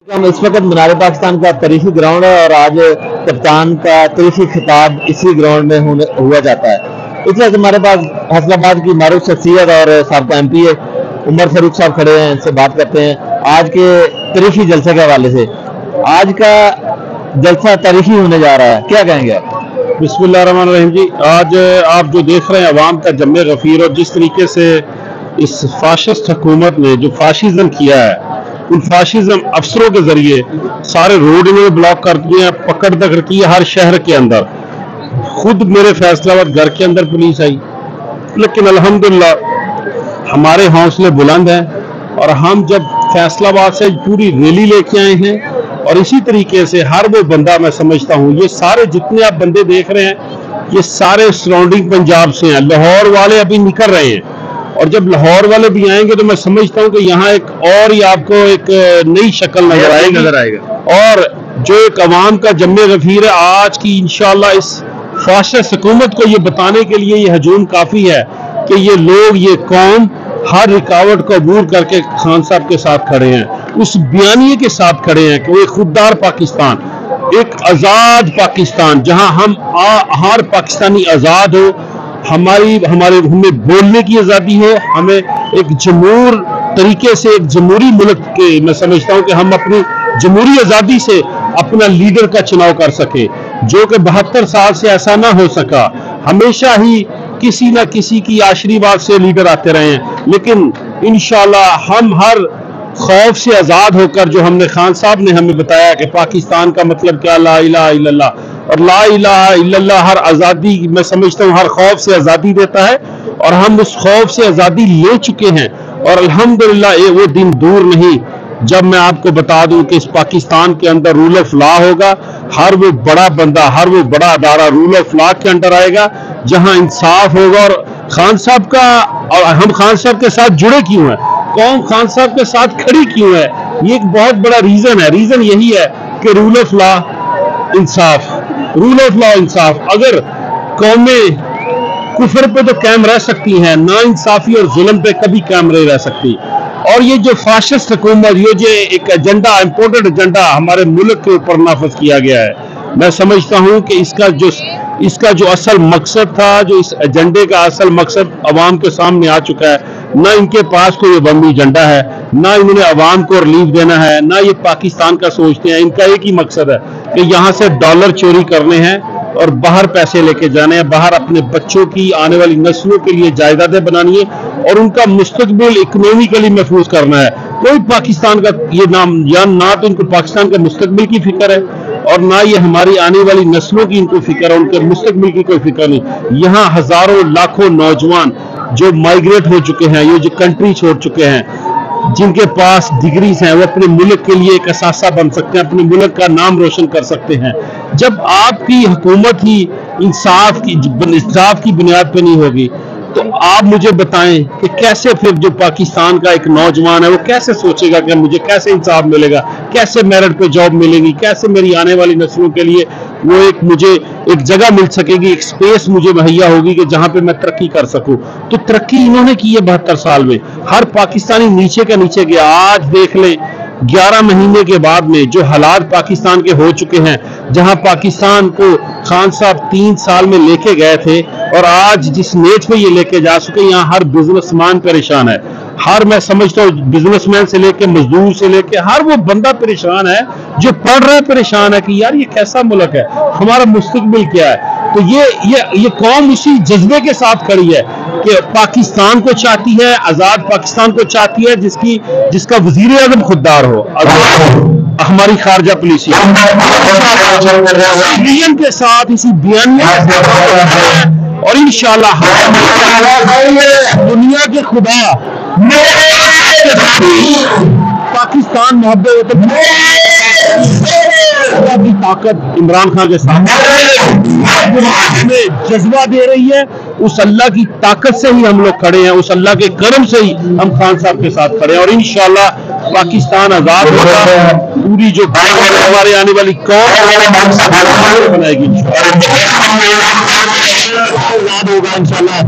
हम इस वक्त मीनार पाकिस्तान का तारीखी ग्राउंड है और आज कप्तान का तारीखी खिताब इसी ग्राउंड में हुआ जाता है। इसलिए हमारे पास फैसलाबाद की मारूफ शख्सियत और साबका MP है उमर फारूक साहब खड़े हैं, इनसे बात करते हैं आज के तारीखी जलसे के हवाले से। आज का जलसा तारीखी होने जा रहा है, क्या कहेंगे आप? बिस्मिल्लाहिर्रहमानिर्रहीम जी, आज आप जो देख रहे हैं अवाम का जम्मे गफीर और जिस तरीके से इस फाशिस्ट हुकूमत ने जो फाशिज्म किया है, उन फाशिज्म अफसरों के जरिए सारे रोड इन्होंने ब्लॉक कर दिए हैं, पकड़ दकड़ की हर शहर के अंदर। खुद मेरे फैसलाबाद घर के अंदर पुलिस आई, लेकिन अल्हम्दुलिल्लाह हमारे हौसले बुलंद हैं और हम जब फैसलाबाद से पूरी रैली लेके आए हैं और इसी तरीके से हर वो बंदा, मैं समझता हूँ ये सारे जितने आप बंदे देख रहे हैं ये सारे सराउंडिंग पंजाब से हैं। लाहौर वाले अभी निकल रहे हैं और जब लाहौर वाले भी आएंगे तो मैं समझता हूँ कि यहाँ एक और ही आपको एक नई शक्ल नजर आएगा और जो एक अवाम का जम्मे गफीर है आज की इंशाल्लाह इस फाशिस्ट हुकूमत को ये बताने के लिए ये हजूम काफी है कि ये लोग, ये कौम हर रुकावट को अबूर करके खान साहब के साथ खड़े हैं, उस बयानिए के साथ खड़े हैं कि वो एक खुददार पाकिस्तान, एक आज़ाद पाकिस्तान जहां हम हर पाकिस्तानी आज़ाद हो, हमें बोलने की आज़ादी हो, हमें एक जमूर तरीके से एक जमहूरी मुल्क के, मैं समझता हूं कि हम अपनी जमहूरी आज़ादी से अपना लीडर का चुनाव कर सके, जो कि 72 साल से ऐसा ना हो सका। हमेशा ही किसी ना किसी की आशीर्वाद से लीडर आते रहे हैं, लेकिन इंशाल्लाह हम हर खौफ से आज़ाद होकर, जो हमने खान साहब ने हमें बताया कि पाकिस्तान का मतलब क्या, ला इलाहा इल्लल्लाह, और ला इलाहा इल्लल्लाह हर आज़ादी, मैं समझता हूँ हर खौफ से आज़ादी देता है और हम उस खौफ से आज़ादी ले चुके हैं और अल्हम्दुलिल्लाह ये वो दिन दूर नहीं जब मैं आपको बता दूं कि इस पाकिस्तान के अंदर रूल ऑफ लॉ होगा, हर वो बड़ा बंदा, हर वो बड़ा अदारा रूल ऑफ लॉ के अंदर आएगा, जहां इंसाफ होगा। और खान साहब का, और हम खान साहब के साथ जुड़े क्यों हैं, कौम खान साहब के साथ खड़ी क्यों है, ये एक बहुत बड़ा रीजन है। रीजन यही है कि रूल ऑफ लॉ इंसाफ, रूल ऑफ लॉ इंसाफ। अगर कौमें कुफर पे तो कायम रह सकती हैं, ना इंसाफी और जुल्म पे कभी कायम नहीं रह सकती। और ये जो फाशिस्ट हुकूमत, ये जो एक एजेंडा, इम्पोर्टेड एजेंडा हमारे मुल्क के ऊपर नाफिज किया गया है, मैं समझता हूँ कि इसका जो असल मकसद था, जो इस एजेंडे का असल मकसद अवाम के सामने आ चुका है। ना इनके पास कोई बंदी एजेंडा है, ना इन्होंने अवाम को रिलीफ देना है, ना ये पाकिस्तान का सोचते हैं। इनका एक ही मकसद है कि यहाँ से डॉलर चोरी करने हैं और बाहर पैसे लेके जाने हैं, बाहर अपने बच्चों की, आने वाली नस्लों के लिए जायदादें बनानी है और उनका मुस्तकबिल इकोनॉमिकली महफूज करना है। कोई पाकिस्तान का ये नाम, या ना तो इनको पाकिस्तान के मुस्तकबिल की फिक्र है और ना ये हमारी आने वाली नस्लों की इनको फिक्र है, उनके मुस्तकबिल की कोई फिक्र नहीं। यहाँ हजारों लाखों नौजवान जो माइग्रेट हो चुके हैं, ये जो कंट्री छोड़ चुके हैं, जिनके पास डिग्रीज हैं, वो अपने मुल्क के लिए एक असासा बन सकते हैं, अपने मुल्क का नाम रोशन कर सकते हैं। जब आपकी हुकूमत ही इंसाफ की बुनियाद पे नहीं होगी तो आप मुझे बताएं कि कैसे फिर जो पाकिस्तान का एक नौजवान है वो कैसे सोचेगा कि मुझे कैसे इंसाफ मिलेगा, कैसे मेरिट पे जॉब मिलेगी, कैसे मेरी आने वाली नस्लों के लिए वो मुझे एक जगह मिल सकेगी, एक स्पेस मुझे मुहैया होगी कि जहां पे मैं तरक्की कर सकूं। तो तरक्की इन्होंने की है 72 साल में, हर पाकिस्तानी नीचे का नीचे गया। आज देख लें 11 महीने के बाद में जो हालात पाकिस्तान के हो चुके हैं, जहां पाकिस्तान को खान साहब 3 साल में लेके गए थे और आज जिस नेच पे ये लेके जा चुके, यहाँ हर बिजनेसमैन परेशान है, हर, मैं समझता हूँ बिजनेसमैन से लेके मजदूर से लेके हर वो बंदा परेशान है, जो पढ़ रहा है परेशान है कि यार ये कैसा मुल्क है, हमारा मुस्तकबिल क्या है। तो ये कौम उसी जज्बे के साथ खड़ी है कि पाकिस्तान को चाहती है, आजाद पाकिस्तान को चाहती है, जिसका वजीर आजम खुददार हो। हमारी खारजा पुलिस के साथ इसी बयान और इंशाल्लाह दुनिया के खुदा पाकिस्तान मोहब्बत की ताकत इमरान खान के साथ हमें जज्बा दे रही है। उस अल्लाह की ताकत से ही हम लोग खड़े हैं, उस अल्लाह के करम से ही हम खान साहब के साथ खड़े हैं और इंशाल्लाह पाकिस्तान आजाद होगा। पूरी जो हमारे आने वाली कौम बनाएगी आजाद होगा इंशाल्लाह।